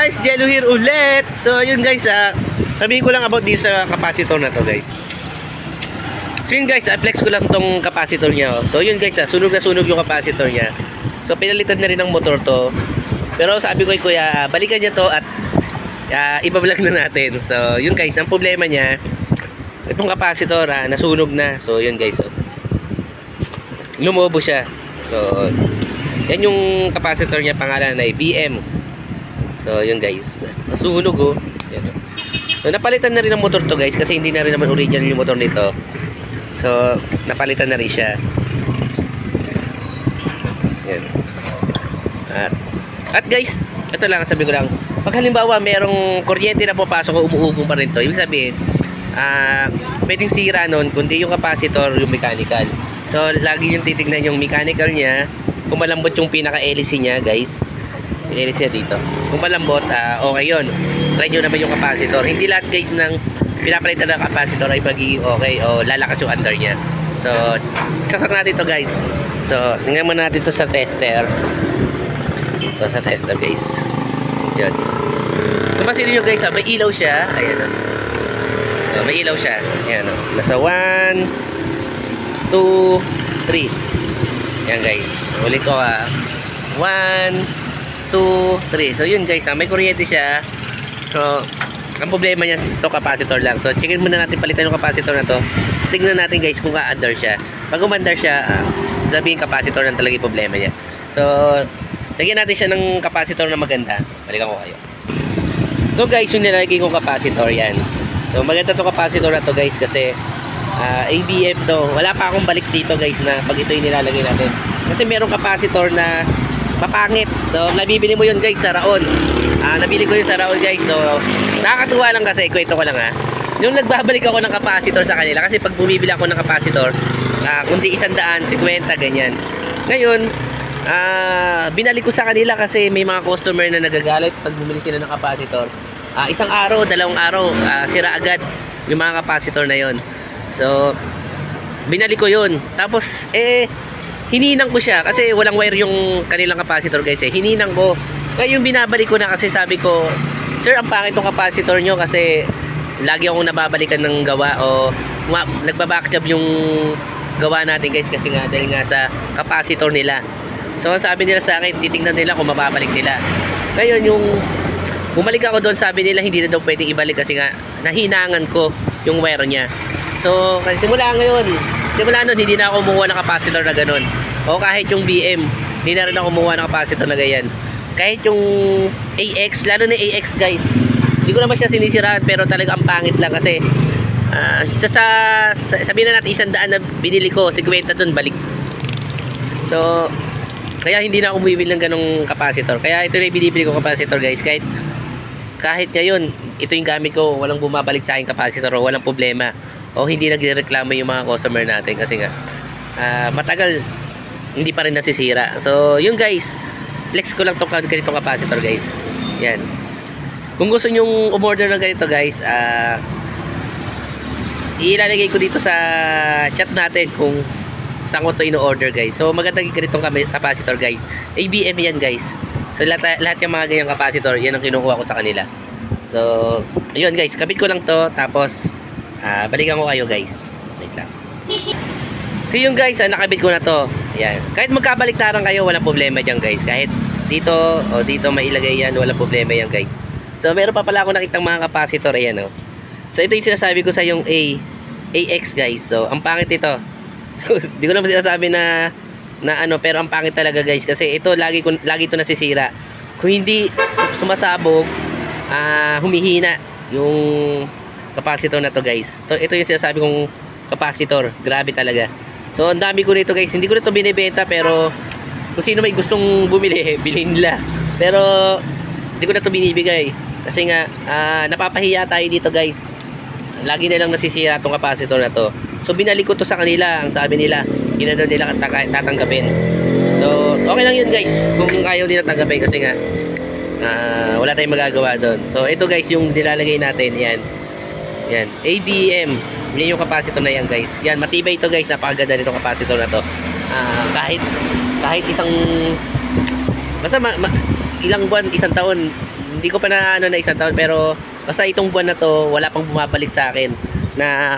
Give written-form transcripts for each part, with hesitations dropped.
guys, Jello here ulit. So yun guys, sabihin ko lang about din sa capacitor na to guys. So yun guys, flex ko lang tong capacitor niya. So yun guys, sunog na sunog yung capacitor niya. So pinalitan na rin ng motor to. Pero sabi ko kay kuya, balikan niya to at ibablog na natin. So yun guys, ang problema niya, itong capacitor nasunog na. So yun guys, lumobo siya. So yan yung capacitor niya, pangalan ay BM. So yun guys, nasunog oh. Yan. So napalitan na rin ang motor to guys, kasi hindi na rin naman original yung motor nito. So napalitan na rin siya. Yan. At guys, ito lang sabi ko lang, pag halimbawa merong kuryente na papasok o umuubong pa rin to, ibig sabihin pwedeng sira nun kundi yung capacitor, yung mechanical. So lagi yung titignan yung mechanical niya, kung malambot yung pinaka hélice niya guys, yung hélice niya dito, kung malambot, okay yun. Try nyo naman yung capacitor. Hindi lahat guys ng pinapalitan ng capacitor ay magiging okay o lalakas yung under niya. So saksak natin to guys. So tingnan mo natin to sa tester. So sa tester guys, yun. Kapasin nyo guys, may ilaw siya. Ayan o. So may ilaw siya. Ayan o. Nasa 1 2 3. Yan guys, ulit ko 1 2 3. So yun guys, may kuryente siya. So ang problema niya ito capacitor lang. So checkin muna natin, palitan yung capacitor na to. So tingnan natin guys kung ka-under siya. Pag umandar siya, sabihin capacitor lang talaga yung problema niya. So lagyan natin siya ng capacitor na maganda. So, balikan ko kayo. So guys, yung nilalagay kong capacitor yan. So maganda to capacitor na to guys, kasi ABF to. Wala pa akong balik dito guys na pag ito yung nilalagay natin. Kasi merong capacitor na mapangit. So nabibili mo yun guys sa Raon. Nabili ko yun sa Raon guys. So nakakatuwa lang kasi, kwento ko lang yung nagbabalik ako ng capacitor sa kanila, kasi pag bumibili ako ng capacitor, kundi 100, 50 ganyan. Ngayon binalik ko sa kanila kasi may mga customer na nagagalit pag bumili sila ng capacitor. Isang araw, 2 araw, sira agad yung mga capacitor na yon. So binalik ko yun. Tapos hininang ko siya kasi walang wire yung kanilang capacitor guys. Hininang ko. Ngayon binabalik ko na kasi sabi ko, sir, ang pangit tong capacitor nyo kasi lagi akong nababalikan ng gawa o nagbabackjob yung gawa natin guys, kasi nga dahil nga sa capacitor nila. So sabi nila sa akin, titingnan nila kung mababalik nila. Ngayon yung bumalik ako doon, sabi nila hindi na daw pwedeng ibalik kasi nga nahinangan ko yung wire niya. So simula nun hindi na ako kumuha ng capacitor na ganun. O kahit yung BM, hindi na rin ako kumuha ng capacitor na ganyan. Kahit yung AX, lalo na AX guys, hindi ko naman siya sinisiraan, pero talaga ang pangit lang kasi sabihin na natin 100 na binili ko, 50 dun balik. So kaya hindi na ako bumibili ng ganong capacitor. Kaya ito na yung binibili ko capacitor guys. Kahit ngayon, ito yung gamit ko, walang bumabalik sa akin capacitor o walang problema. O hindi nagreklamo yung mga customer natin kasi nga matagal hindi pa rin nasisira. So yun guys, flex ko lang itong ganitong capacitor guys. Yan. Kung gusto nyong umorder ng ganito guys, ilalagay ko dito sa chat natin kung saan ko ito ino-order guys. So magandang ganitong capacitor guys. ABM yan guys. So lahat yung mga ganyang capacitor, yan ang kinukuha ko sa kanila. So ayun guys, kabit ko lang to. Tapos balikan ko kayo guys. Wait lang. So yung guys, nakabit ko na to. Ayan. Kahit magkabaliktaran kayo, walang problema dyan guys. Kahit dito o dito mailagay yan, walang problema yan guys. So meron pa pala ako nakitang mga capacitor. Ayan o. So ito yung sinasabi ko sa yung AX guys. So ang pangit ito. So di ko naman sinasabi na ano, pero ang pangit talaga guys. Kasi ito lagi ito nasisira. Kung hindi sumasabog, humihina yung capacitor na to guys. Ito yung sinasabi kong capacitor. Grabe talaga. So ang dami ko nito guys. Hindi ko nito binibenta, pero kung sino may gustong bumili, bilhin nila. Pero hindi ko na ito binibigay kasi nga napapahiya tayo dito guys. Lagi na lang nasisira itong capacitor na to. So binalik ko to sa kanila. Ang sabi nila, hindi na daw nila tatanggapin. So okay lang yun guys, kung ayaw nila tanggapin kasi nga wala tayong magagawa doon. So ito guys yung nilalagay natin. Yan ABM. Yan yung capacitor na yan guys. Yan, matibay ito guys. Napakaganda nitong capacitor na to. Kahit isang basta ilang buwan, isang taon, hindi ko pa na ano na isang taon, pero basta itong buwan na to, wala pang bumabalik sa akin na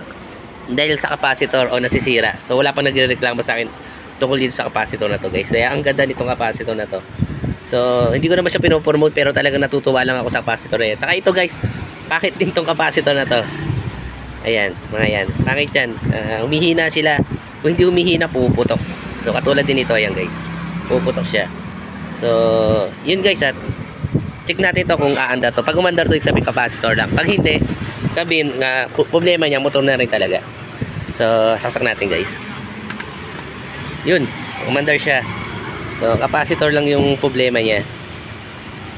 dahil sa capacitor o nasisira. So wala pang nagrereklamo sa akin tungkol dito sa capacitor na to, guys. Kaya ang ganda nitong capacitor na to. So hindi ko naman siya pinopromote, pero talagang natutuwa lang ako sa capacitor na yan. Saka ito, guys, bakit din tong capacitor na to? Ayan, mga yan. Bakit yan? Humihina sila. Kung hindi humihina, puputok. So katulad din ito, ayan, guys. Puputok siya. So, yun, guys, at check natin to kung aanda to. Pag umandar to, sabihin capacitor lang. Pag hindi, sabihin nga problema niya, motor na rin talaga. So, saksak natin, guys. Yun, umandar siya. So, capacitor lang yung problema niya.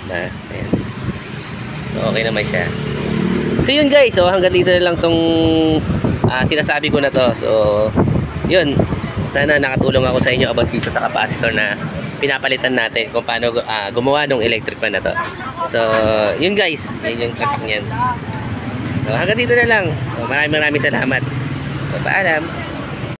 Ayan. So, okay naman siya. So, yun, guys. So, hanggang dito na lang tong sinasabi ko na to. So, yun. Sana nakatulong ako sa inyo about dito sa capacitor na pinapalitan natin kung paano gumawa ng electric fan na to. So, yun, guys. Yun yung tatak niyan. So, hanggang dito na lang. So, maraming salamat. So, paalam.